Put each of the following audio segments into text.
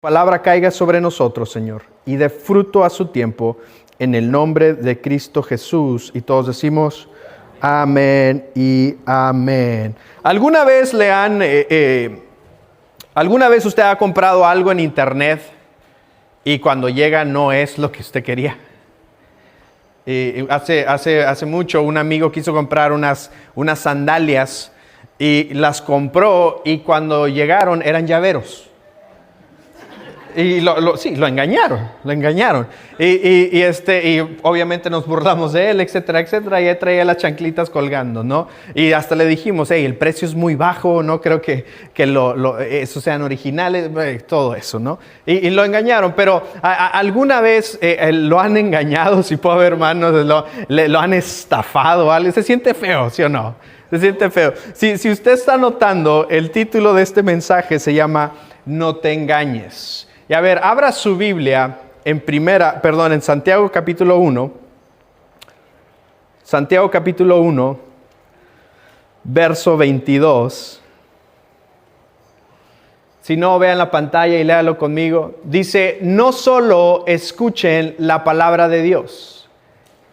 Palabra caiga sobre nosotros, Señor, y dé fruto a su tiempo, en el nombre de Cristo Jesús. Y todos decimos, amén y amén. ¿Alguna vez usted ha comprado algo en internet y cuando llega no es lo que usted quería? Hace mucho un amigo quiso comprar unas sandalias y las compró, y cuando llegaron eran llaveros. Y lo engañaron. Y obviamente nos burlamos de él, etcétera, etcétera. Y él traía las chanclitas colgando, ¿no? Y hasta le dijimos, el precio es muy bajo, no creo que esos sean originales, todo eso, ¿no? Y lo engañaron. Pero ¿alguna vez lo han engañado? Si puedo ver manos, lo han estafado, ¿vale? Se siente feo, ¿sí o no? Se siente feo. Si usted está notando, el título de este mensaje se llama No te engañes. Y a ver, abra su Biblia en Santiago capítulo 1. Santiago capítulo 1, verso 22. Si no, vean la pantalla y léalo conmigo. Dice, no solo escuchen la palabra de Dios,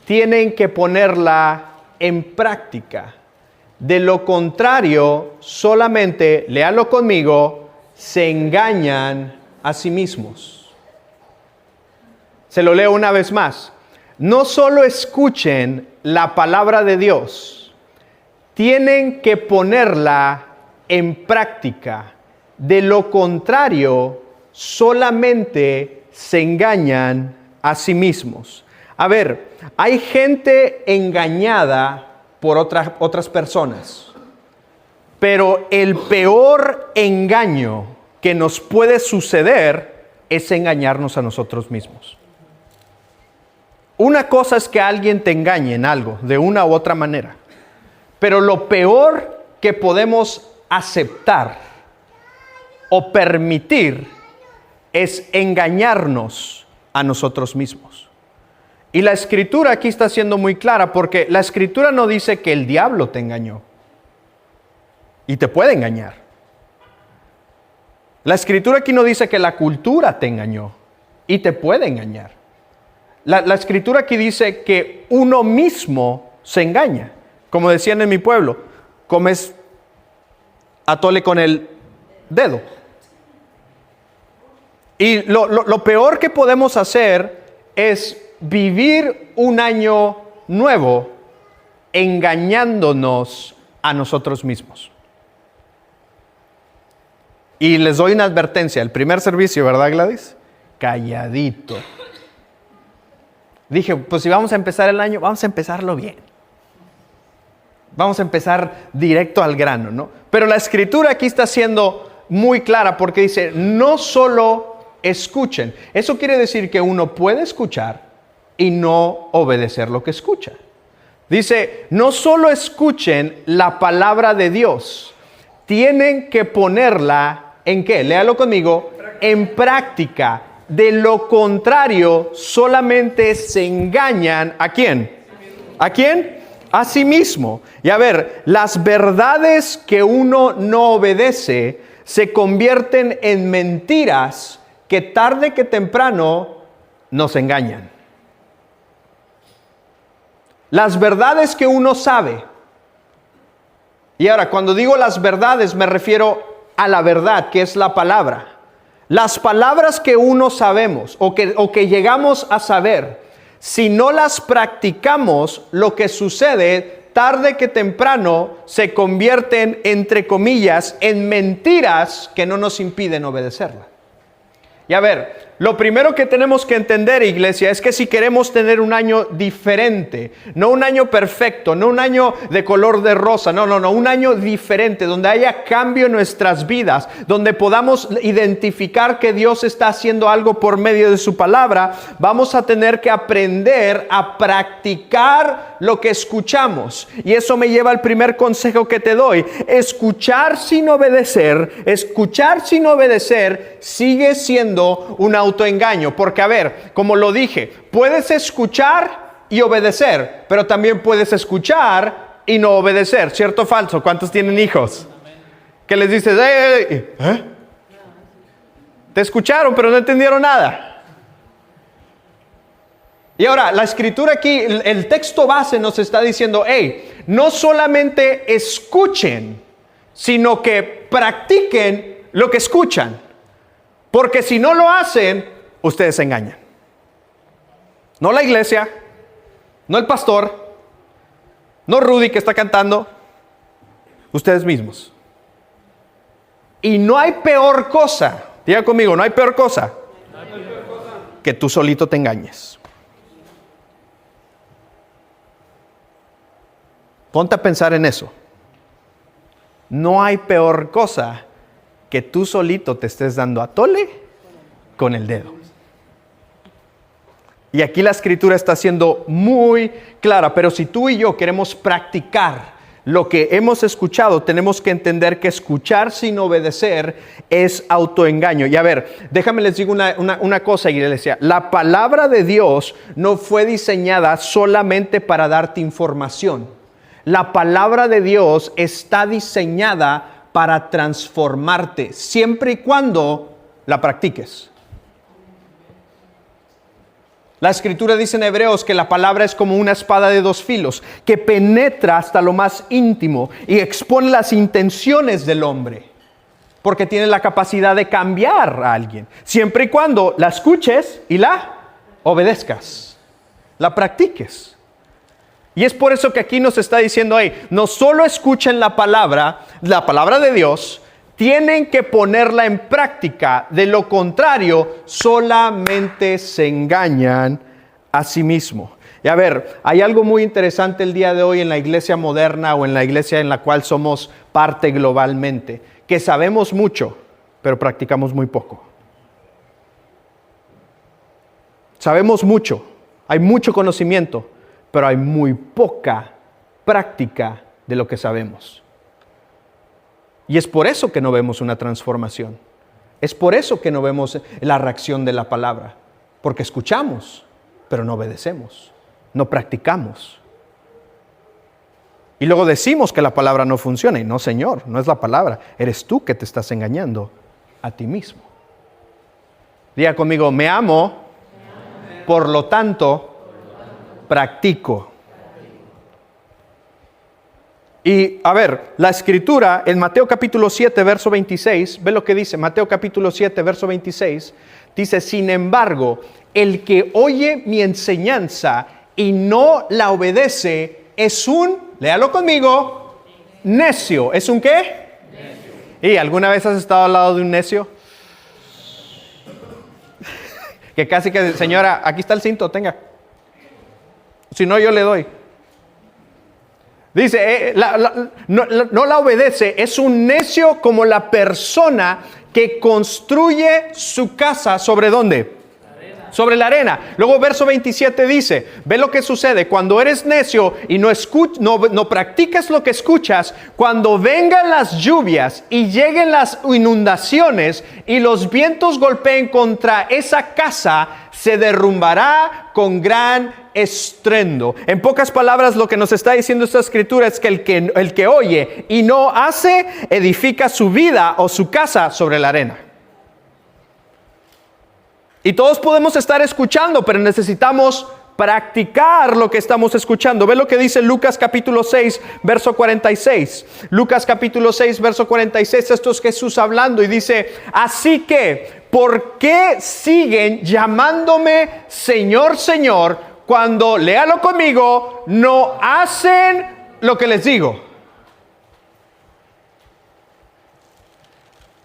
tienen que ponerla en práctica. De lo contrario, solamente, léalo conmigo, se engañan a sí mismos. Se lo leo una vez más. No solo escuchen la palabra de Dios, tienen que ponerla en práctica. De lo contrario, solamente se engañan a sí mismos. A ver, hay gente engañada por otras personas, pero el peor engaño que nos puede suceder es engañarnos a nosotros mismos. Una cosa es que alguien te engañe en algo, de una u otra manera. Pero lo peor que podemos aceptar o permitir es engañarnos a nosotros mismos. Y la Escritura aquí está siendo muy clara, porque la Escritura no dice que el diablo te engañó. Y te puede engañar. La Escritura aquí no dice que la cultura te engañó y te puede engañar. La Escritura aquí dice que uno mismo se engaña. Como decían en mi pueblo, comes atole con el dedo. Y lo peor que podemos hacer es vivir un año nuevo engañándonos a nosotros mismos. Y les doy una advertencia. El primer servicio, ¿verdad, Gladys? Calladito. Dije, pues si vamos a empezar el año, vamos a empezarlo bien. Vamos a empezar directo al grano, ¿no? Pero la Escritura aquí está siendo muy clara, porque dice, no solo escuchen. Eso quiere decir que uno puede escuchar y no obedecer lo que escucha. Dice, no solo escuchen la palabra de Dios, tienen que ponerla ¿en qué? Léalo conmigo. En práctica. De lo contrario, solamente se engañan ¿a quién? ¿A quién? A sí mismo. Y a ver, las verdades que uno no obedece se convierten en mentiras que tarde que temprano nos engañan. Las verdades que uno sabe. Y ahora, cuando digo las verdades, me refiero a la verdad, que es la palabra. Las palabras que uno sabemos o que llegamos a saber, si no las practicamos, lo que sucede tarde que temprano se convierten, entre comillas, en mentiras que no nos impiden obedecerla. Y a ver, lo primero que tenemos que entender, iglesia, es que si queremos tener un año diferente, no un año perfecto, no un año de color de rosa, no, un año diferente, donde haya cambio en nuestras vidas, donde podamos identificar que Dios está haciendo algo por medio de su palabra, vamos a tener que aprender a practicar lo que escuchamos. Y eso me lleva al primer consejo que te doy. Escuchar sin obedecer sigue siendo una autoengaño, porque a ver, como lo dije, puedes escuchar y obedecer, pero también puedes escuchar y no obedecer, ¿cierto o falso? ¿Cuántos tienen hijos? Que les dices, ¿eh? te escucharon, pero no entendieron nada. Y ahora, la escritura aquí, el texto base nos está diciendo, hey, no solamente escuchen, sino que practiquen lo que escuchan. Porque si no lo hacen, ustedes se engañan. No la iglesia, no el pastor, no Rudy que está cantando, ustedes mismos. Y no hay peor cosa, diga conmigo, no hay peor cosa, que tú solito te engañes. Ponte a pensar en eso. No hay peor cosa que tú solito te estés dando a tole con el dedo. Y aquí la escritura está siendo muy clara, pero si tú y yo queremos practicar lo que hemos escuchado, tenemos que entender que escuchar sin obedecer es autoengaño. Y a ver, déjame les digo una cosa, iglesia. La palabra de Dios no fue diseñada solamente para darte información. La palabra de Dios está diseñada para transformarte, siempre y cuando la practiques. La escritura dice en Hebreos que la palabra es como una espada de dos filos, que penetra hasta lo más íntimo y expone las intenciones del hombre, porque tiene la capacidad de cambiar a alguien, siempre y cuando la escuches y la obedezcas, la practiques. Y es por eso que aquí nos está diciendo, hey, no solo escuchen la palabra de Dios, tienen que ponerla en práctica. De lo contrario, solamente se engañan a sí mismos. Y a ver, hay algo muy interesante el día de hoy en la iglesia moderna o en la iglesia en la cual somos parte globalmente, que sabemos mucho, pero practicamos muy poco. Sabemos mucho, hay mucho conocimiento, pero hay muy poca práctica de lo que sabemos. Y es por eso que no vemos una transformación. Es por eso que no vemos la reacción de la palabra. Porque escuchamos, pero no obedecemos. No practicamos. Y luego decimos que la palabra no funciona. Y no, Señor, no es la palabra. Eres tú que te estás engañando a ti mismo. Diga conmigo, me amo, por lo tanto, practico. Y a ver, la escritura en Mateo capítulo 7, verso 26, ve lo que dice, Mateo capítulo 7, verso 26, dice, sin embargo, el que oye mi enseñanza y no la obedece es un, léalo conmigo, necio. ¿Es un qué? Necio. ¿Y alguna vez has estado al lado de un necio? Que casi que, señora, aquí está el cinto, tenga. Si no, yo le doy. Dice, no la obedece. Es un necio como la persona que construye su casa ¿sobre dónde? Sobre la arena. Luego verso 27 dice, ve lo que sucede. Cuando eres necio y no practicas lo que escuchas, cuando vengan las lluvias y lleguen las inundaciones y los vientos golpeen contra esa casa, se derrumbará con gran estruendo. En pocas palabras, lo que nos está diciendo esta escritura es que el que oye y no hace, edifica su vida o su casa sobre la arena. Y todos podemos estar escuchando, pero necesitamos practicar lo que estamos escuchando. Ve lo que dice Lucas capítulo 6, verso 46. Lucas capítulo 6, verso 46. Esto es Jesús hablando y dice, así que, ¿por qué siguen llamándome Señor, Señor, cuando, léalo conmigo, no hacen lo que les digo?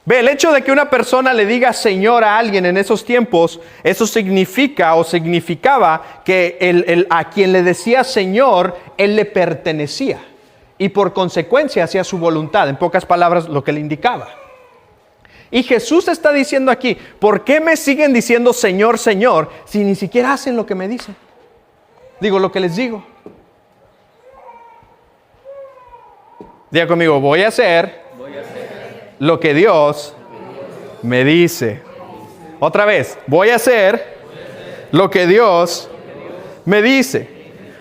Ve, el hecho de que una persona le diga Señor a alguien en esos tiempos, eso significa o significaba que a quien le decía Señor, él le pertenecía. Y por consecuencia hacía su voluntad, en pocas palabras lo que le indicaba. Y Jesús está diciendo aquí, ¿por qué me siguen diciendo Señor, Señor, si ni siquiera hacen lo que me dicen? Digo, lo que les digo. Diga conmigo, voy a hacer lo que Dios me dice. Otra vez, voy a hacer lo que Dios me dice.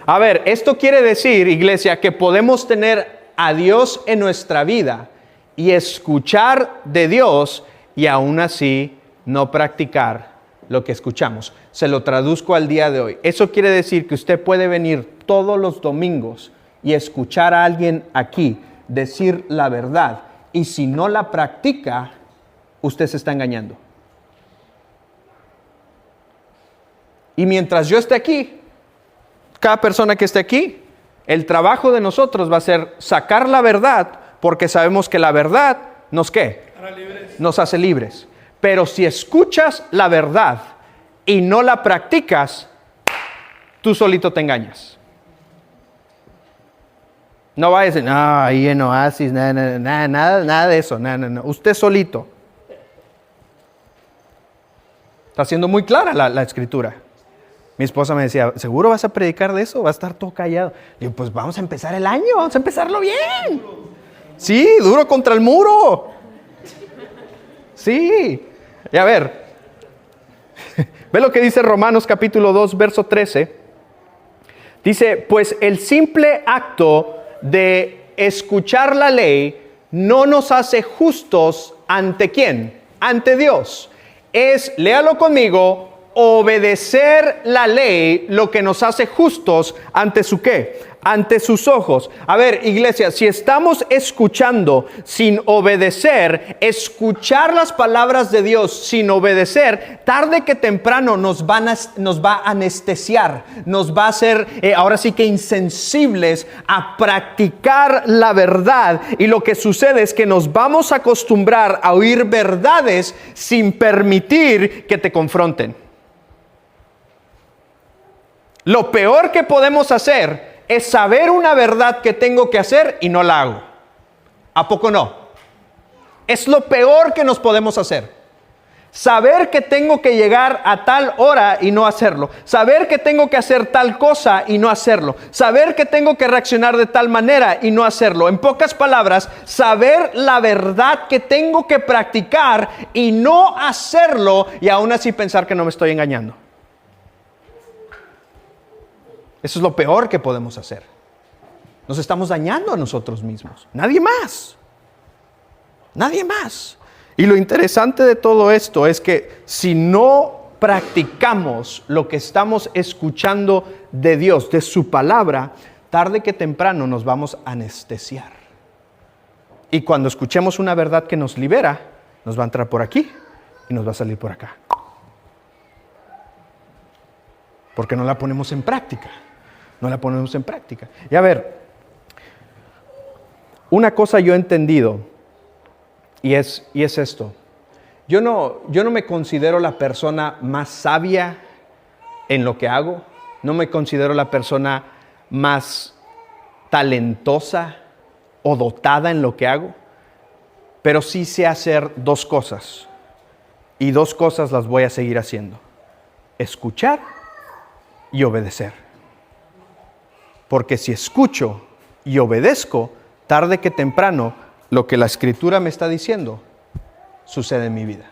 A ver, esto quiere decir, iglesia, que podemos tener a Dios en nuestra vida y escuchar de Dios y aún así no practicar lo que escuchamos. Se lo traduzco al día de hoy. Eso quiere decir que usted puede venir todos los domingos y escuchar a alguien aquí decir la verdad. Y si no la practica, usted se está engañando. Y mientras yo esté aquí, cada persona que esté aquí, el trabajo de nosotros va a ser sacar la verdad, porque sabemos que la verdad nos ¿qué? Nos hace libres. Pero si escuchas la verdad y no la practicas, tú solito te engañas. No vayas a decir, no, ahí en Oasis, nada de eso, no. Usted solito. Está siendo muy clara la escritura. Mi esposa me decía, ¿seguro vas a predicar de eso? ¿Va a estar todo callado? Digo, pues vamos a empezar el año, vamos a empezarlo bien. Sí, duro contra el muro. Sí. Y a ver, ve lo que dice Romanos capítulo 2, verso 13. Dice, pues el simple acto de escuchar la ley no nos hace justos ¿ante quién? Ante Dios. Es, léalo conmigo, obedecer la ley lo que nos hace justos ante su ¿qué? Ante sus ojos. A ver, iglesia, si estamos escuchando sin obedecer, escuchar las palabras de Dios sin obedecer, tarde que temprano nos va a anestesiar, nos va a hacer ahora sí que insensibles a practicar la verdad. Y lo que sucede es que nos vamos a acostumbrar a oír verdades sin permitir que te confronten. Lo peor que podemos hacer es saber una verdad que tengo que hacer y no la hago. ¿A poco no? Es lo peor que nos podemos hacer. Saber que tengo que llegar a tal hora y no hacerlo. Saber que tengo que hacer tal cosa y no hacerlo. Saber que tengo que reaccionar de tal manera y no hacerlo. En pocas palabras, saber la verdad que tengo que practicar y no hacerlo, y aún así pensar que no me estoy engañando. Eso es lo peor que podemos hacer. Nos estamos dañando a nosotros mismos. Nadie más. Nadie más. Y lo interesante de todo esto es que si no practicamos lo que estamos escuchando de Dios, de su palabra, tarde que temprano nos vamos a anestesiar. Y cuando escuchemos una verdad que nos libera, nos va a entrar por aquí y nos va a salir por acá. Porque no la ponemos en práctica. No la ponemos en práctica. Y a ver, una cosa yo he entendido, y es esto. Yo no me considero la persona más sabia en lo que hago. No me considero la persona más talentosa o dotada en lo que hago. Pero sí sé hacer dos cosas. Y dos cosas las voy a seguir haciendo. Escuchar y obedecer. Porque si escucho y obedezco, tarde que temprano, lo que la Escritura me está diciendo, sucede en mi vida.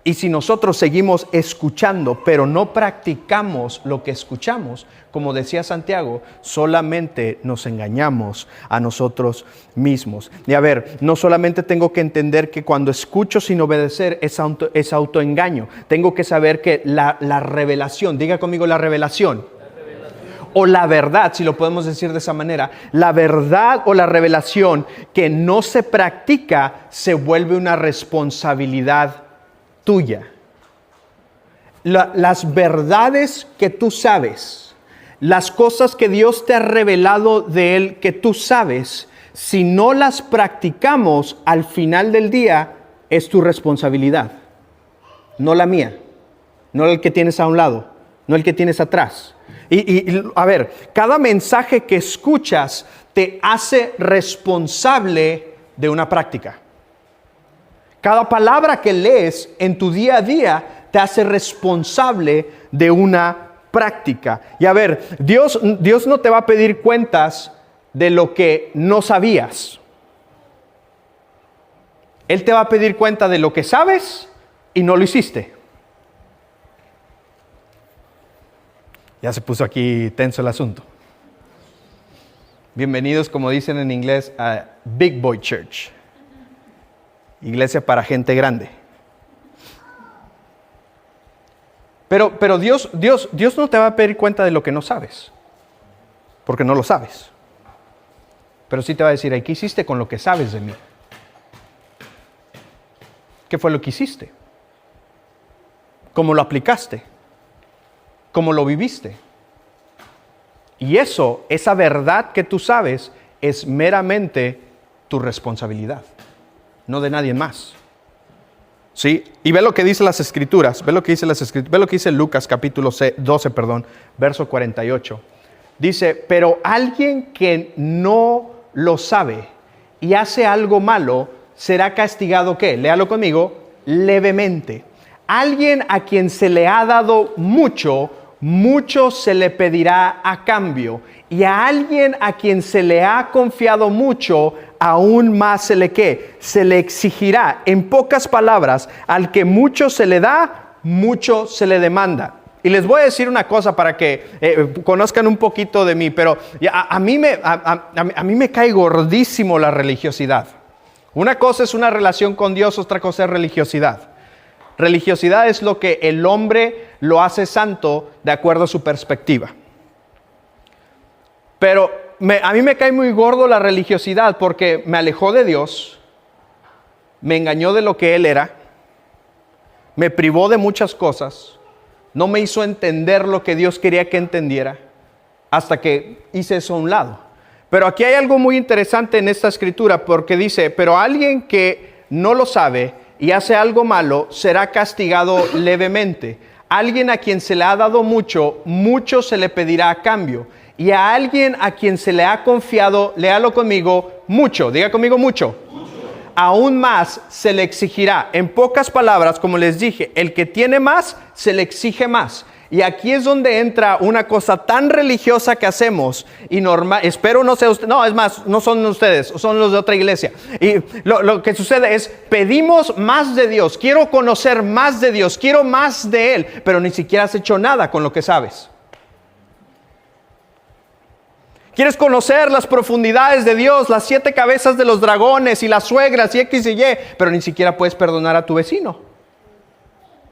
Y si nosotros seguimos escuchando, pero no practicamos lo que escuchamos, como decía Santiago, solamente nos engañamos a nosotros mismos. Y a ver, no solamente tengo que entender que cuando escucho sin obedecer es autoengaño. Tengo que saber que la revelación, diga conmigo la revelación. O la verdad, si lo podemos decir de esa manera, la verdad o la revelación que no se practica se vuelve una responsabilidad tuya. Las verdades que tú sabes, las cosas que Dios te ha revelado de Él que tú sabes, si no las practicamos al final del día, es tu responsabilidad, no la mía, no el que tienes a un lado, no el que tienes atrás. Y a ver, cada mensaje que escuchas te hace responsable de una práctica. Cada palabra que lees en tu día a día te hace responsable de una práctica. Y a ver, Dios no te va a pedir cuentas de lo que no sabías. Él te va a pedir cuenta de lo que sabes y no lo hiciste. Ya se puso aquí tenso el asunto. Bienvenidos, como dicen en inglés, a Big Boy Church. Iglesia para gente grande. Pero Dios no te va a pedir cuenta de lo que no sabes, porque no lo sabes. Pero sí te va a decir, ¿qué hiciste con lo que sabes de mí? ¿Qué fue lo que hiciste? ¿Cómo lo aplicaste? ¿Cómo lo viviste? Y esa verdad que tú sabes, es meramente tu responsabilidad, no de nadie más. ¿Sí? Y ve lo que dice las Escrituras, ve lo que dice Lucas capítulo 12, verso 48. Dice, pero alguien que no lo sabe y hace algo malo, será castigado, ¿qué? Léalo conmigo, levemente. Alguien a quien se le ha dado mucho, mucho se le pedirá a cambio. Y a alguien a quien se le ha confiado mucho, aún más se le ¿qué? Se le exigirá. En pocas palabras, al que mucho se le da, mucho se le demanda. Y les voy a decir una cosa para que conozcan un poquito de mí, pero a mí me cae gordísimo la religiosidad. Una cosa es una relación con Dios, otra cosa es religiosidad. Religiosidad es lo que el hombre lo hace santo de acuerdo a su perspectiva. Pero a mí me cae muy gordo la religiosidad porque me alejó de Dios, me engañó de lo que Él era, me privó de muchas cosas, no me hizo entender lo que Dios quería que entendiera, hasta que hice eso a un lado. Pero aquí hay algo muy interesante en esta escritura, porque dice, pero alguien que no lo sabe y hace algo malo, será castigado levemente. Alguien a quien se le ha dado mucho, mucho se le pedirá a cambio. Y a alguien a quien se le ha confiado, léalo conmigo, mucho. Diga conmigo, mucho. Aún más se le exigirá. En pocas palabras, como les dije, el que tiene más, se le exige más. Y aquí es donde entra una cosa tan religiosa que hacemos y normal. Espero no sea usted, no, es más, no son ustedes, son los de otra iglesia. Y lo que sucede es, pedimos más de Dios, quiero conocer más de Dios, quiero más de Él, pero ni siquiera has hecho nada con lo que sabes. Quieres conocer las profundidades de Dios, las 7 cabezas de los dragones y las suegras y X y Y, pero ni siquiera puedes perdonar a tu vecino.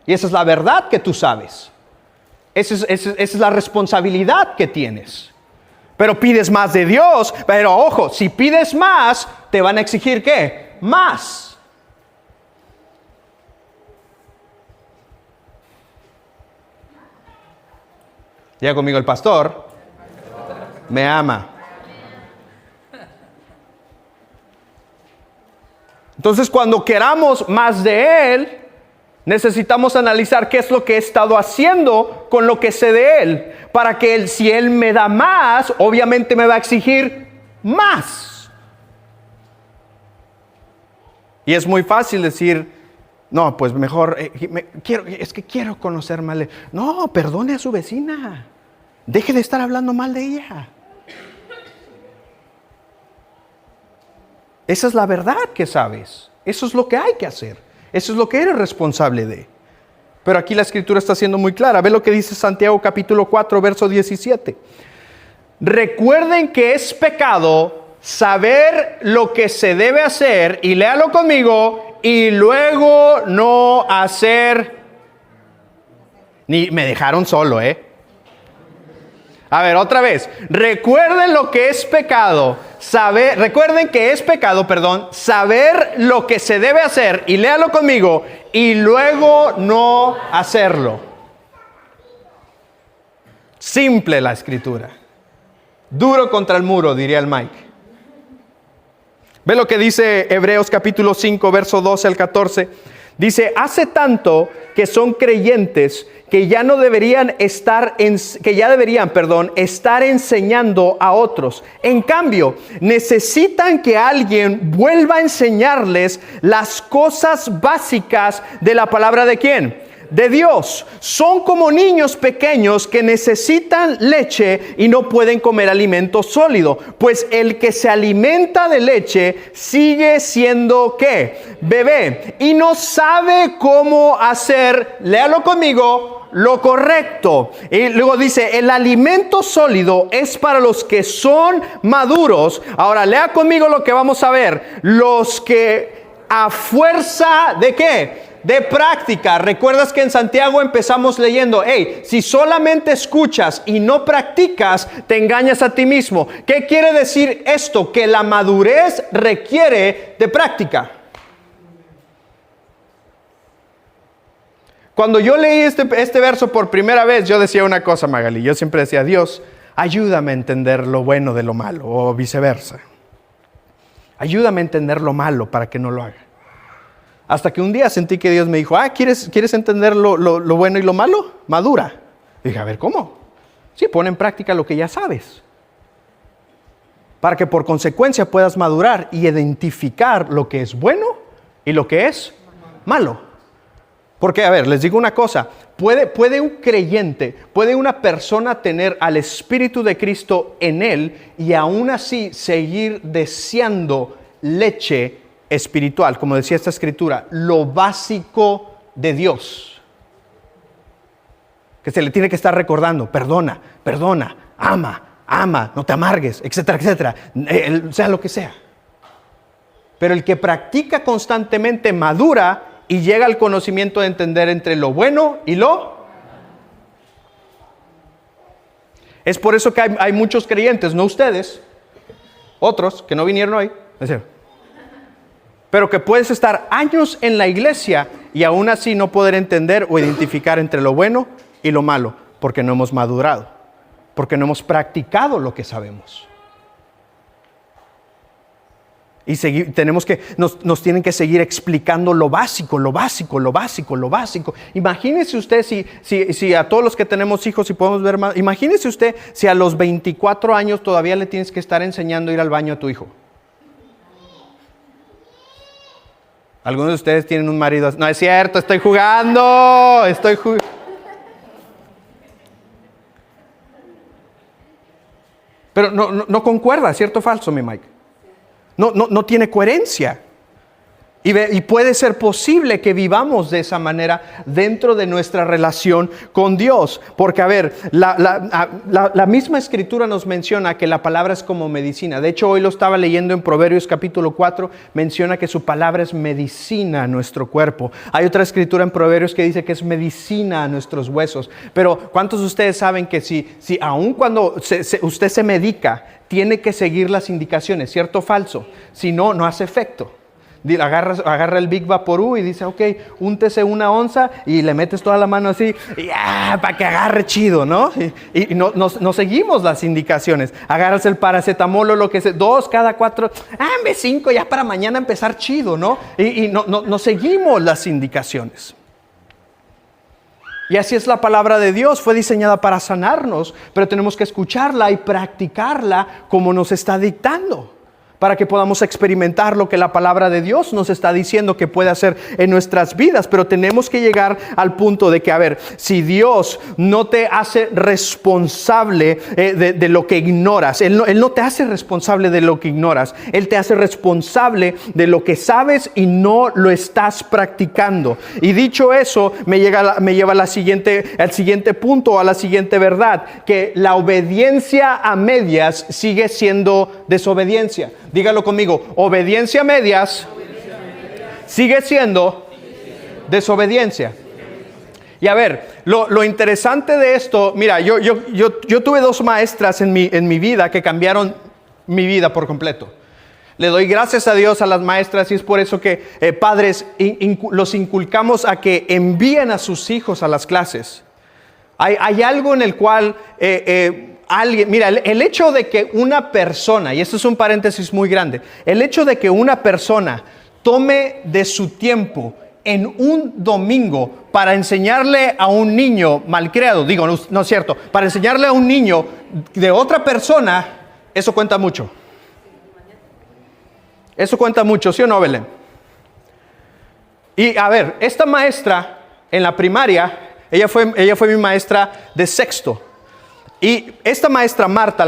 Y esa es la verdad que tú sabes. Esa es la responsabilidad que tienes. Pero pides más de Dios. Pero ojo, si pides más, te van a exigir ¿qué? Más. Ya conmigo el pastor me ama. Entonces, cuando queramos más de Él, necesitamos analizar qué es lo que he estado haciendo con lo que sé de Él. Para que si Él me da más, obviamente me va a exigir más. Y es muy fácil decir, no, pues mejor, quiero conocer más. No, perdone a su vecina. Deje de estar hablando mal de ella. Esa es la verdad que sabes. Eso es lo que hay que hacer. Eso es lo que eres responsable de. Pero aquí la escritura está siendo muy clara. Ve lo que dice Santiago capítulo 4, verso 17. Recuerden que es pecado saber lo que se debe hacer, y léalo conmigo, y luego no hacer. Ni me dejaron solo, A ver, otra vez. Recuerden lo que es pecado. Recuerden que es pecado, saber lo que se debe hacer, y léalo conmigo, y luego no hacerlo. Simple la escritura. Duro contra el muro, diría el Mike. Ve lo que dice Hebreos capítulo 5, verso 12 al 14. Dice, hace tanto que son creyentes que ya deberían estar enseñando a otros. En cambio, necesitan que alguien vuelva a enseñarles las cosas básicas de la palabra ¿de quién? De Dios. Son como niños pequeños que necesitan leche y no pueden comer alimento sólido, pues el que se alimenta de leche sigue siendo ¿qué? Bebé, y no sabe cómo hacer, léalo conmigo, lo correcto. Y luego dice, el alimento sólido es para los que son maduros. Ahora lea conmigo lo que vamos a ver. Los que a fuerza de ¿qué? De práctica. ¿Recuerdas que en Santiago empezamos leyendo, hey, si solamente escuchas y no practicas, te engañas a ti mismo? ¿Qué quiere decir esto? Que la madurez requiere de práctica. Cuando yo leí este verso por primera vez, yo decía una cosa, Magali. Yo siempre decía, Dios, ayúdame a entender lo bueno de lo malo, o viceversa. Ayúdame a entender lo malo para que no lo haga. Hasta que un día sentí que Dios me dijo, ¿quieres entender lo bueno y lo malo? Madura. Dije, a ver, ¿cómo? Sí, pon en práctica lo que ya sabes. Para que por consecuencia puedas madurar y identificar lo que es bueno y lo que es malo. Porque, a ver, les digo una cosa, puede un creyente, puede una persona tener al Espíritu de Cristo en él y aún así seguir deseando leche espiritual, como decía esta escritura, lo básico de Dios. Que se le tiene que estar recordando, perdona, ama, no te amargues, etcétera, etcétera, sea lo que sea. Pero el que practica constantemente madura y llega al conocimiento de entender entre lo bueno y lo... Es por eso que hay muchos creyentes, no ustedes, otros que no vinieron hoy, pero que puedes estar años en la iglesia y aún así no poder entender o identificar entre lo bueno y lo malo, porque no hemos madurado, porque no hemos practicado lo que sabemos. Y nos tienen que seguir explicando lo básico. Imagínese usted si a todos los que tenemos hijos, si podemos ver más, imagínese usted si a los 24 años todavía le tienes que estar enseñando a ir al baño a tu hijo. Algunos de ustedes tienen un marido, no es cierto, estoy jugando. Pero no concuerda, ¿cierto o falso, mi Mike? No tiene coherencia. Y puede ser posible que vivamos de esa manera dentro de nuestra relación con Dios. Porque, a ver, la misma escritura nos menciona que la palabra es como medicina. De hecho, hoy lo estaba leyendo en Proverbios capítulo 4. Menciona que su palabra es medicina a nuestro cuerpo. Hay otra escritura en Proverbios que dice que es medicina a nuestros huesos. Pero, ¿cuántos de ustedes saben que si aun cuando usted se medica, tiene que seguir las indicaciones, ¿cierto o falso? Si no, no hace efecto. Agarra el Big Vaporú y dice, ok, úntese 1 onza y le metes toda la mano así, para que agarre chido, ¿no? Y no seguimos las indicaciones. Agarras el paracetamol o lo que sea, 2 cada 4, 5 ya para mañana empezar chido, ¿no? Y no seguimos las indicaciones. Y así es la palabra de Dios, fue diseñada para sanarnos, pero tenemos que escucharla y practicarla como nos está dictando, para que podamos experimentar lo que la palabra de Dios nos está diciendo que puede hacer en nuestras vidas. Pero tenemos que llegar al punto de que, a ver, si Dios no te hace responsable de lo que ignoras, Él no te hace responsable de lo que ignoras, Él te hace responsable de lo que sabes y no lo estás practicando. Y dicho eso, me lleva al siguiente punto, a la siguiente verdad, que la obediencia a medias sigue siendo desobediencia. Dígalo conmigo, obediencia a medias sigue siendo desobediencia. Y a ver, lo interesante de esto, mira, yo tuve 2 maestras en mi vida que cambiaron mi vida por completo. Le doy gracias a Dios a las maestras y es por eso que padres los inculcamos a que envíen a sus hijos a las clases. Hay algo en el cual... mira, el hecho de que una persona, y esto es un paréntesis muy grande, el hecho de que una persona tome de su tiempo en un domingo para enseñarle a un niño malcriado, digo, no es cierto, para enseñarle a un niño de otra persona, eso cuenta mucho. Eso cuenta mucho, ¿sí o no, Belén? Y a ver, esta maestra en la primaria, ella fue mi maestra de sexto. Y esta maestra Marta,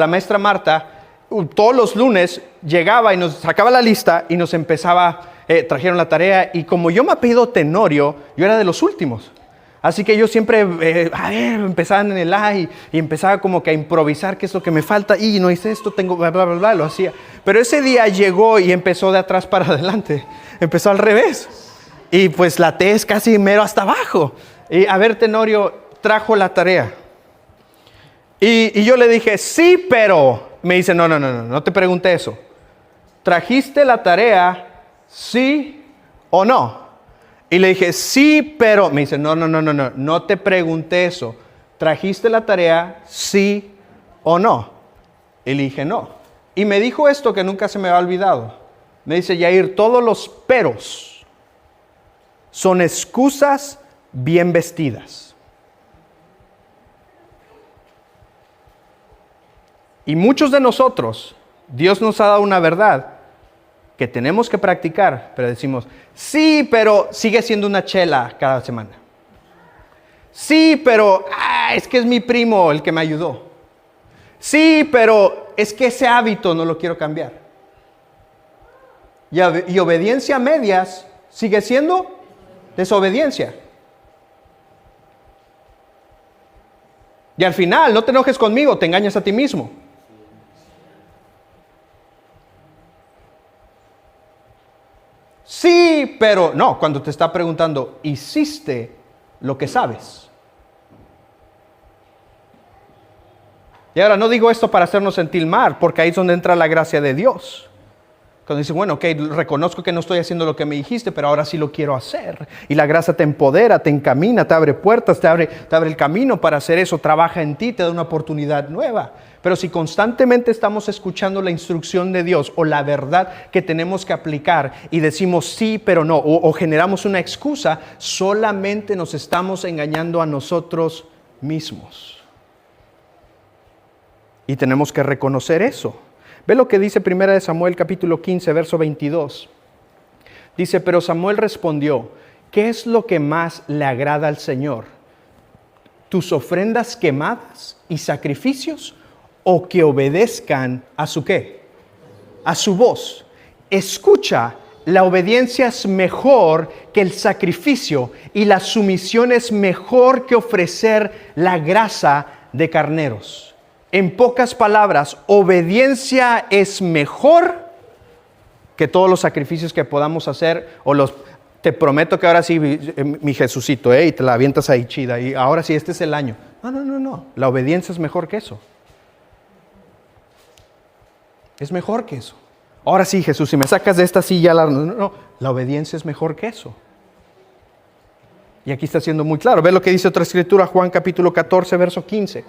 todos los lunes llegaba y nos sacaba la lista y nos empezaba, trajeron la tarea. Y como yo me apellido Tenorio, yo era de los últimos. Así que yo siempre, empezaban en el A y empezaba como que a improvisar qué es lo que me falta. Y no hice esto, tengo bla, bla, bla, bla, lo hacía. Pero ese día llegó y empezó de atrás para adelante. Empezó al revés. Y pues la T es casi mero hasta abajo. Y a ver, Tenorio trajo la tarea. Y yo le dije, sí, pero. Me dice, no te pregunté eso. ¿Trajiste la tarea, sí o no? Y le dije, sí, pero. Me dice, no te pregunté eso. ¿Trajiste la tarea, sí o no? Y le dije, no. Y me dijo esto que nunca se me ha olvidado. Me dice, Yair, todos los peros son excusas bien vestidas. Y muchos de nosotros, Dios nos ha dado una verdad que tenemos que practicar, pero decimos, sí, pero sigue siendo una chela cada semana. Sí, pero es que es mi primo el que me ayudó. Sí, pero es que ese hábito no lo quiero cambiar. Y obediencia a medias sigue siendo desobediencia. Y al final, no te enojes conmigo, te engañas a ti mismo. Sí, pero no, cuando te está preguntando, ¿hiciste lo que sabes? Y ahora no digo esto para hacernos sentir mal, porque ahí es donde entra la gracia de Dios. Cuando dice, bueno, ok, reconozco que no estoy haciendo lo que me dijiste, pero ahora sí lo quiero hacer. Y la gracia te empodera, te encamina, te abre puertas, te abre el camino para hacer eso, trabaja en ti, te da una oportunidad nueva. Pero si constantemente estamos escuchando la instrucción de Dios o la verdad que tenemos que aplicar y decimos sí, pero no, o generamos una excusa, solamente nos estamos engañando a nosotros mismos. Y tenemos que reconocer eso. Ve lo que dice 1 Samuel capítulo 15, verso 22. Dice, pero Samuel respondió, ¿qué es lo que más le agrada al Señor? ¿Tus ofrendas quemadas y sacrificios o que obedezcan a su qué? A su voz. Escucha, la obediencia es mejor que el sacrificio y la sumisión es mejor que ofrecer la grasa de carneros. En pocas palabras, obediencia es mejor que todos los sacrificios que podamos hacer. Te prometo que ahora sí, mi Jesucito, y te la avientas ahí chida. Y ahora sí, este es el año. No. La obediencia es mejor que eso. Es mejor que eso. Ahora sí, Jesús, si me sacas de esta silla, la obediencia es mejor que eso. Y aquí está siendo muy claro. Ve lo que dice otra escritura, Juan capítulo 14, verso 15.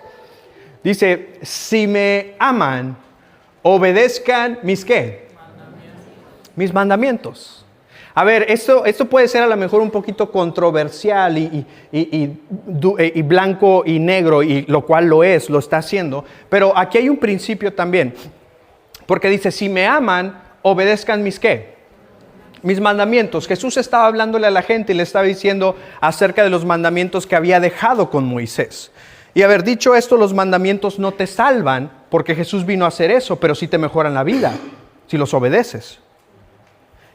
Dice, si me aman, obedezcan mis ¿qué? Mis mandamientos. A ver, esto puede ser a lo mejor un poquito controversial y blanco y negro, y lo cual lo está haciendo. Pero aquí hay un principio también. Porque dice, si me aman, obedezcan mis ¿qué? Mis mandamientos. Jesús estaba hablándole a la gente y le estaba diciendo acerca de los mandamientos que había dejado con Moisés. Y haber dicho esto, los mandamientos no te salvan, porque Jesús vino a hacer eso, pero sí te mejoran la vida, si los obedeces.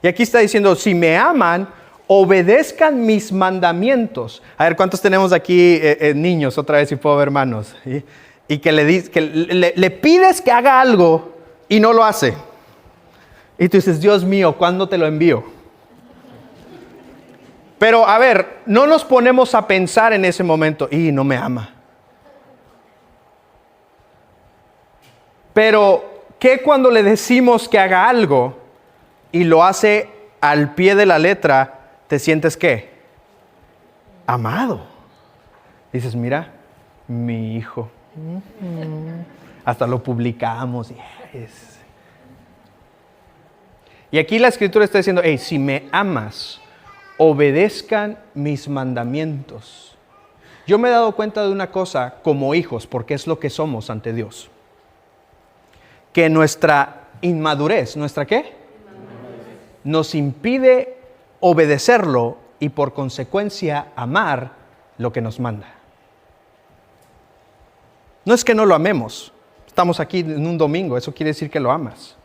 Y aquí está diciendo, si me aman, obedezcan mis mandamientos. A ver, ¿cuántos tenemos aquí niños? Otra vez, si puedo ver manos. ¿Sí? Y que le pides que haga algo y no lo hace. Y tú dices, Dios mío, ¿cuándo te lo envío? Pero a ver, no nos ponemos a pensar en ese momento, y no me ama. Pero, ¿qué cuando le decimos que haga algo y lo hace al pie de la letra, te sientes qué? Amado. Dices, mira, mi hijo. Hasta lo publicamos. Y aquí la escritura está diciendo, si me amas, obedezcan mis mandamientos. Yo me he dado cuenta de una cosa como hijos, porque es lo que somos ante Dios. Que nuestra inmadurez, ¿nuestra qué? Nos impide obedecerlo y por consecuencia amar lo que nos manda. No es que no lo amemos. Estamos aquí en un domingo, eso quiere decir que lo amas.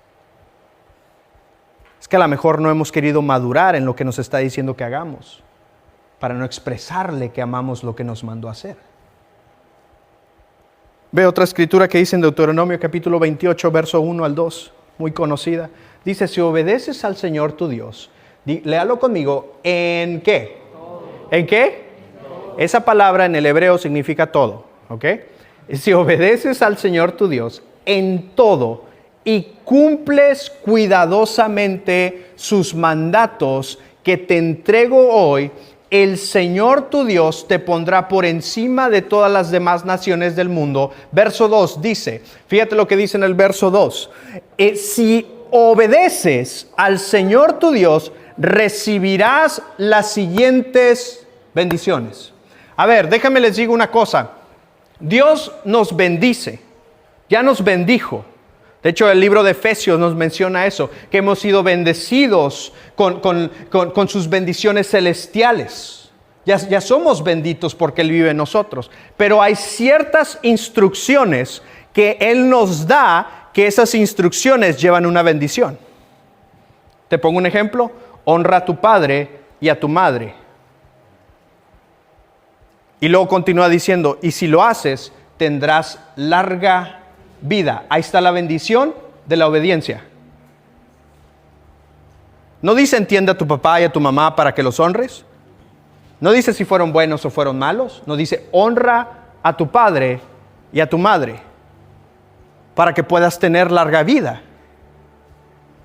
Es que a lo mejor no hemos querido madurar en lo que nos está diciendo que hagamos, para no expresarle que amamos lo que nos mandó a hacer. Ve otra escritura que dice en Deuteronomio capítulo 28, verso 1 al 2, muy conocida. Dice, si obedeces al Señor tu Dios, Léalo conmigo. ¿En qué? ¿En qué? Esa palabra en el hebreo significa todo, ¿ok? Si obedeces al Señor tu Dios en todo y cumples cuidadosamente sus mandatos que te entrego hoy, el Señor tu Dios te pondrá por encima de todas las demás naciones del mundo. Verso 2 dice, fíjate lo que dice en el verso 2. Si obedeces al Señor tu Dios, recibirás las siguientes bendiciones. A ver, déjame les digo una cosa. Dios nos bendice, ya nos bendijo. De hecho, el libro de Efesios nos menciona eso, que hemos sido bendecidos con sus bendiciones celestiales. Ya somos benditos porque Él vive en nosotros. Pero hay ciertas instrucciones que Él nos da, que esas instrucciones llevan una bendición. Te pongo un ejemplo. Honra a tu padre y a tu madre. Y luego continúa diciendo, y si lo haces, tendrás larga vida. Ahí está la bendición de la obediencia. No dice entiende a tu papá y a tu mamá para que los honres. No dice si fueron buenos o fueron malos. No dice honra a tu padre y a tu madre para que puedas tener larga vida.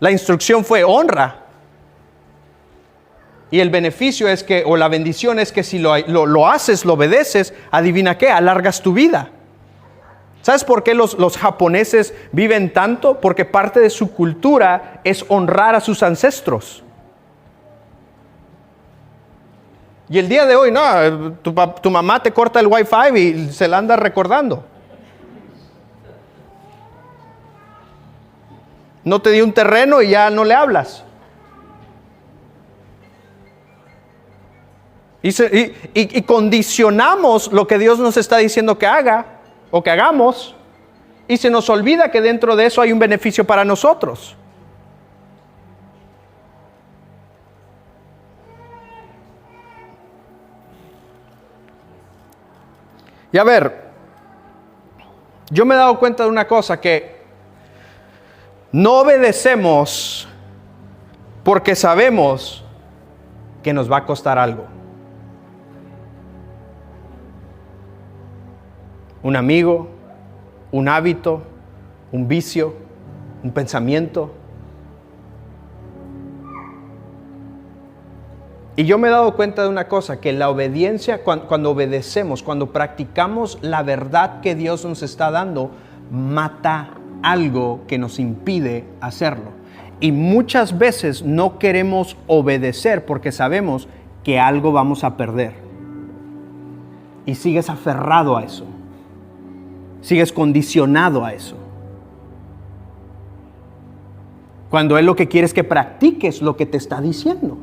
La instrucción fue honra. Y el beneficio es que, o la bendición es que si lo haces, lo obedeces, adivina qué, alargas tu vida. ¿Sabes por qué los japoneses viven tanto? Porque parte de su cultura es honrar a sus ancestros. Y el día de hoy, no, tu mamá te corta el wifi y se la anda recordando. No te dio un terreno y ya no le hablas. Y condicionamos lo que Dios nos está diciendo que haga o que hagamos, y se nos olvida que dentro de eso hay un beneficio para nosotros. Y a ver, yo me he dado cuenta de una cosa, que no obedecemos porque sabemos que nos va a costar algo. Un amigo, un hábito, un vicio, un pensamiento. Y yo me he dado cuenta de una cosa, que la obediencia, cuando obedecemos, cuando practicamos la verdad que Dios nos está dando, mata algo que nos impide hacerlo. Y muchas veces no queremos obedecer porque sabemos que algo vamos a perder. Y sigues aferrado a eso. Sigues condicionado a eso. Cuando Él lo que quiere es que practiques lo que te está diciendo,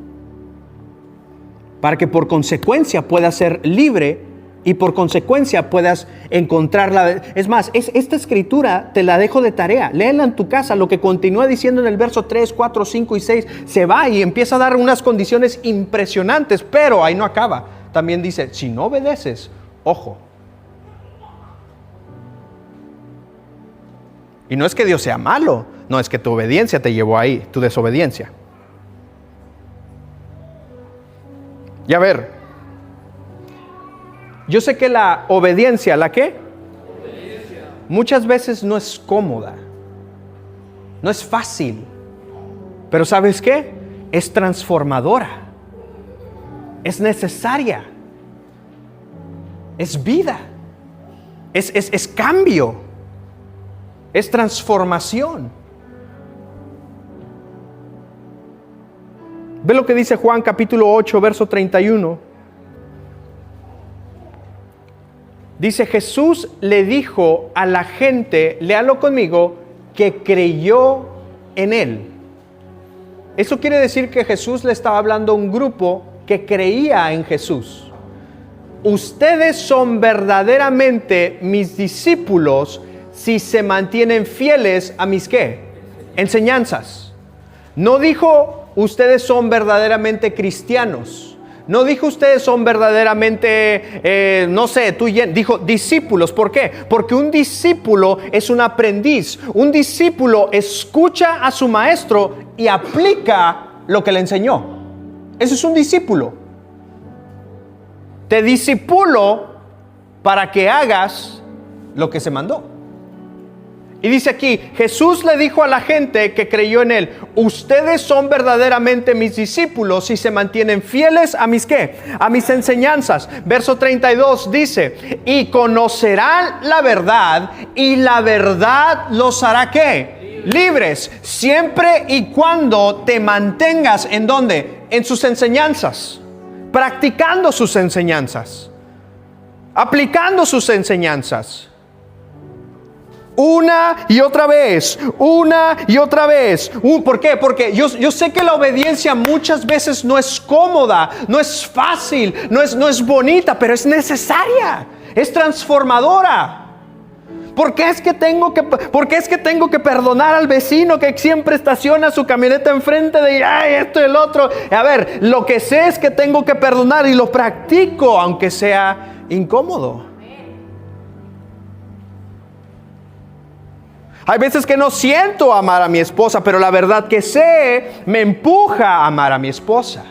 para que por consecuencia puedas ser libre y por consecuencia puedas encontrarla. Es más, esta escritura te la dejo de tarea. Léela en tu casa. Lo que continúa diciendo en el verso 3, 4, 5 y 6 se va y empieza a dar unas condiciones impresionantes, pero ahí no acaba. También dice, si no obedeces, ojo. Y no es que Dios sea malo, no, es que tu obediencia te llevó ahí, tu desobediencia. Y a ver, yo sé que la obediencia, ¿la qué? Obediencia. Muchas veces no es cómoda, no es fácil, pero ¿sabes qué? Es transformadora, es necesaria, es vida, es cambio. Es transformación. Ve lo que dice Juan capítulo 8, verso 31. Dice, Jesús le dijo a la gente, léalo conmigo, que creyó en Él. Eso quiere decir que Jesús le estaba hablando a un grupo que creía en Jesús. Ustedes son verdaderamente mis discípulos si se mantienen fieles a mis ¿qué? Enseñanzas. No dijo ustedes son verdaderamente cristianos. No dijo ustedes son verdaderamente, dijo discípulos. ¿Por qué? Porque un discípulo es un aprendiz. Un discípulo escucha a su maestro y aplica lo que le enseñó. Eso es un discípulo. Te discipulo para que hagas lo que se mandó. Y dice aquí, Jesús le dijo a la gente que creyó en él: ustedes son verdaderamente mis discípulos si se mantienen fieles a mis ¿qué? A mis enseñanzas. Verso 32 dice: y conocerán la verdad, y la verdad los hará ¿qué? Libres, siempre y cuando te mantengas ¿en dónde? En sus enseñanzas, practicando sus enseñanzas, aplicando sus enseñanzas. Una y otra vez, una y otra vez. ¿Por qué? Porque yo sé que la obediencia muchas veces no es cómoda, no es fácil, no es bonita, pero es necesaria, es transformadora. ¿Por qué es que tengo que perdonar al vecino que siempre estaciona su camioneta enfrente de esto y el otro? A ver, lo que sé es que tengo que perdonar y lo practico, aunque sea incómodo. Hay veces que no siento amar a mi esposa, pero la verdad que sé me empuja a amar a mi esposa.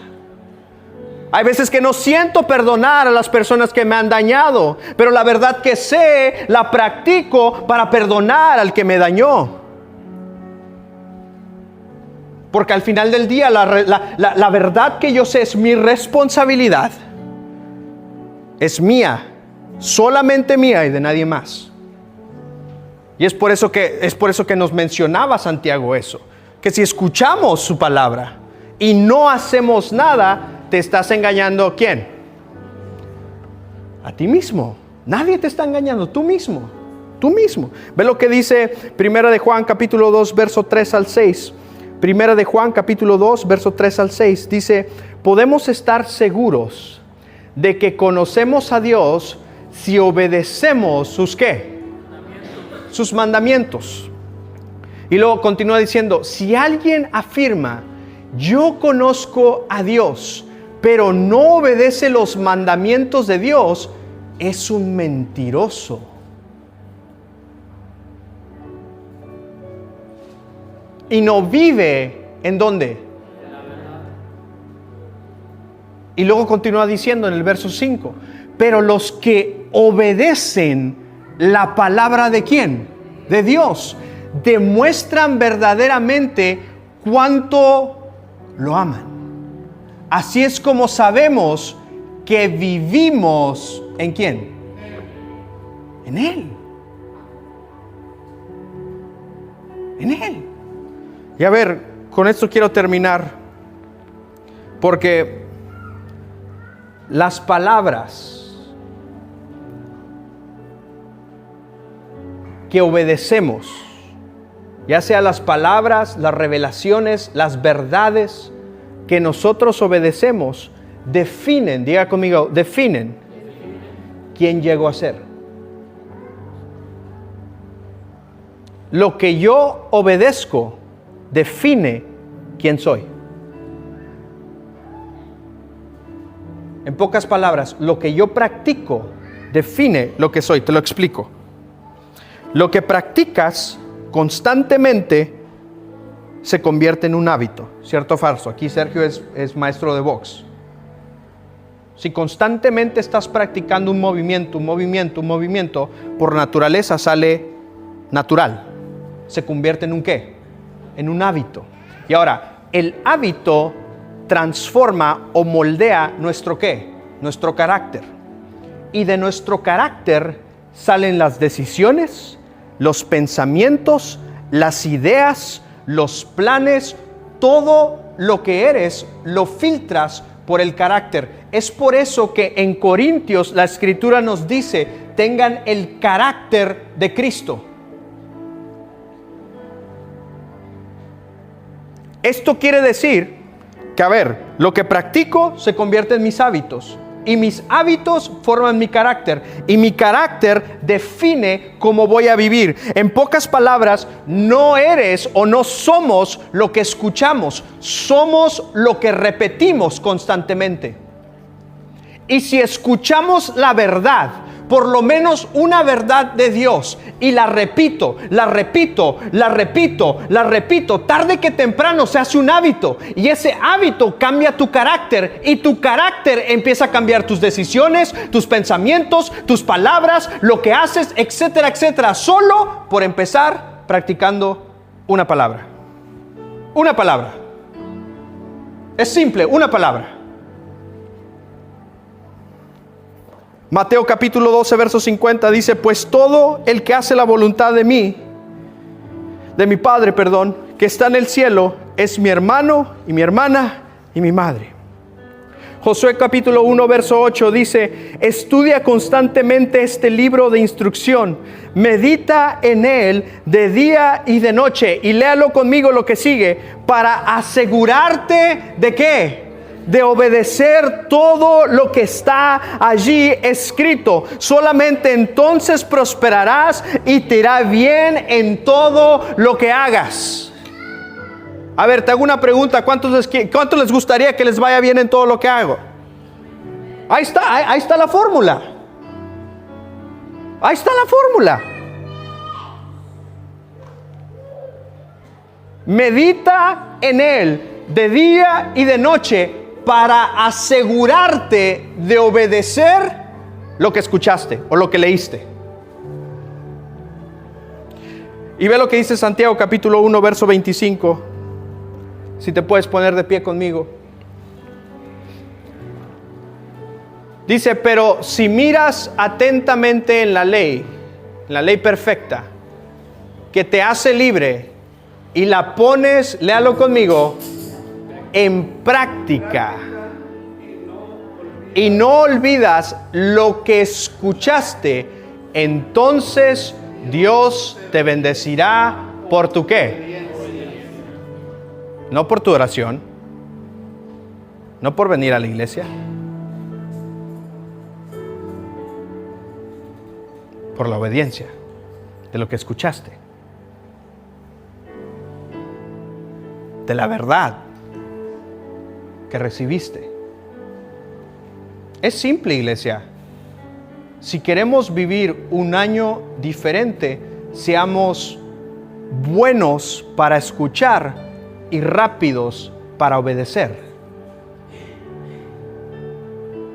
Hay veces que no siento perdonar a las personas que me han dañado, pero la verdad que sé la practico para perdonar al que me dañó. Porque al final del día la verdad que yo sé es mi responsabilidad. Es mía, solamente mía y de nadie más. Y es por eso que nos mencionaba Santiago eso, que si escuchamos su palabra y no hacemos nada, te estás engañando ¿a quién? A ti mismo. Nadie te está engañando, tú mismo. Tú mismo. Ve lo que dice Primera de Juan capítulo 2 verso 3 al 6. Primera de Juan capítulo 2 verso 3 al 6 dice: podemos estar seguros de que conocemos a Dios si obedecemos sus ¿qué? Sus mandamientos. Y luego continúa diciendo: si alguien afirma yo conozco a Dios, pero no obedece los mandamientos de Dios, es un mentiroso. Y no vive ¿en dónde? Y luego continúa diciendo en el verso 5: pero los que obedecen la palabra ¿de quién? De Dios, demuestran verdaderamente cuánto lo aman. Así es como sabemos que vivimos ¿en quién? En Él. En Él. Y a ver, con esto quiero terminar, porque las palabras que obedecemos, ya sea las palabras, las revelaciones, las verdades que nosotros obedecemos, definen, diga conmigo, definen quién llego a ser. Lo que yo obedezco define quién soy. En pocas palabras, lo que yo practico define lo que soy. Te lo explico. Lo que practicas constantemente se convierte en un hábito. ¿Cierto o falso? Aquí Sergio es maestro de box. Si constantemente estás practicando un movimiento, por naturaleza sale natural. Se convierte en un ¿qué? En un hábito. Y ahora, el hábito transforma o moldea nuestro ¿qué? Nuestro carácter. Y de nuestro carácter salen las decisiones, los pensamientos, las ideas, los planes, todo lo que eres lo filtras por el carácter. Es por eso que en Corintios la Escritura nos dice: tengan el carácter de Cristo. Esto quiere decir que, a ver, lo que practico se convierte en mis hábitos. Y mis hábitos forman mi carácter. Y mi carácter define cómo voy a vivir. En pocas palabras, no eres o no somos lo que escuchamos. Somos lo que repetimos constantemente. Y si escuchamos la verdad por lo menos una verdad de Dios y la repito, la repito, la repito, la repito, tarde que temprano se hace un hábito y ese hábito cambia tu carácter y tu carácter empieza a cambiar tus decisiones, tus pensamientos, tus palabras, lo que haces, etcétera, etcétera, solo por empezar practicando una palabra. Una palabra. Es simple, una palabra. Mateo capítulo 12, verso 50 dice: pues todo el que hace la voluntad de mi Padre, que está en el cielo, es mi hermano y mi hermana y mi madre. Josué capítulo 1, verso 8 dice: estudia constantemente este libro de instrucción, medita en él de día y de noche, y léalo conmigo lo que sigue, para asegurarte ¿de qué? De obedecer todo lo que está allí escrito. Solamente entonces prosperarás y te irá bien en todo lo que hagas. A ver, te hago una pregunta. ¿Cuántos les gustaría que les vaya bien en todo lo que hago? Ahí está la fórmula. Ahí está la fórmula. Medita en él de día y de noche para asegurarte de obedecer lo que escuchaste o lo que leíste. Y ve lo que dice Santiago capítulo 1, verso 25. Si te puedes poner de pie conmigo. Dice: pero si miras atentamente en la ley perfecta, que te hace libre, y la pones, léalo conmigo, en práctica, y no olvidas lo que escuchaste, entonces Dios te bendecirá por tu ¿qué? No por tu oración, no por venir a la iglesia, por la obediencia de lo que escuchaste, de la verdad que recibiste. Es simple, iglesia. Si queremos vivir un año diferente, seamos buenos para escuchar y rápidos para obedecer.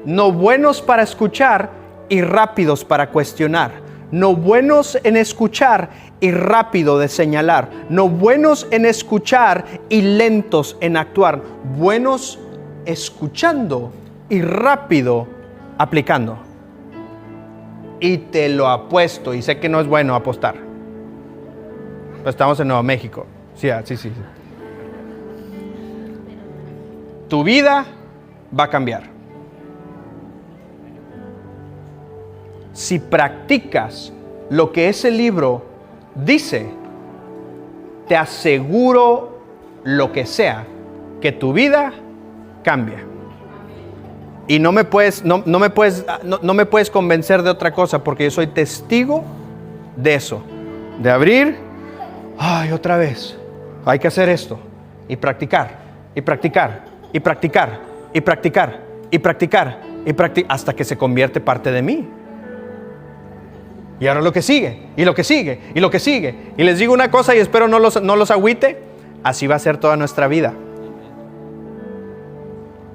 No buenos para escuchar y rápidos para cuestionar. No buenos en escuchar y rápido de señalar. No buenos en escuchar y lentos en actuar. Buenos escuchando y rápido aplicando. Y te lo apuesto, y sé que no es bueno apostar, pero estamos en Nuevo México. Sí. Tu vida va a cambiar. Si practicas lo que ese libro dice, te aseguro lo que sea, que tu vida cambia. Y no me puedes convencer de otra cosa, porque yo soy testigo de eso. De abrir, otra vez, hay que hacer esto, y practicar, y practicar, y practicar, y practicar, y practicar, y practicar, hasta que se convierte parte de mí. Y ahora lo que sigue, y lo que sigue, y lo que sigue. Y les digo una cosa, y espero no los agüite, así va a ser toda nuestra vida.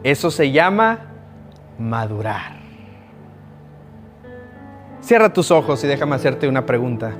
Eso se llama madurar. Cierra tus ojos y déjame hacerte una pregunta.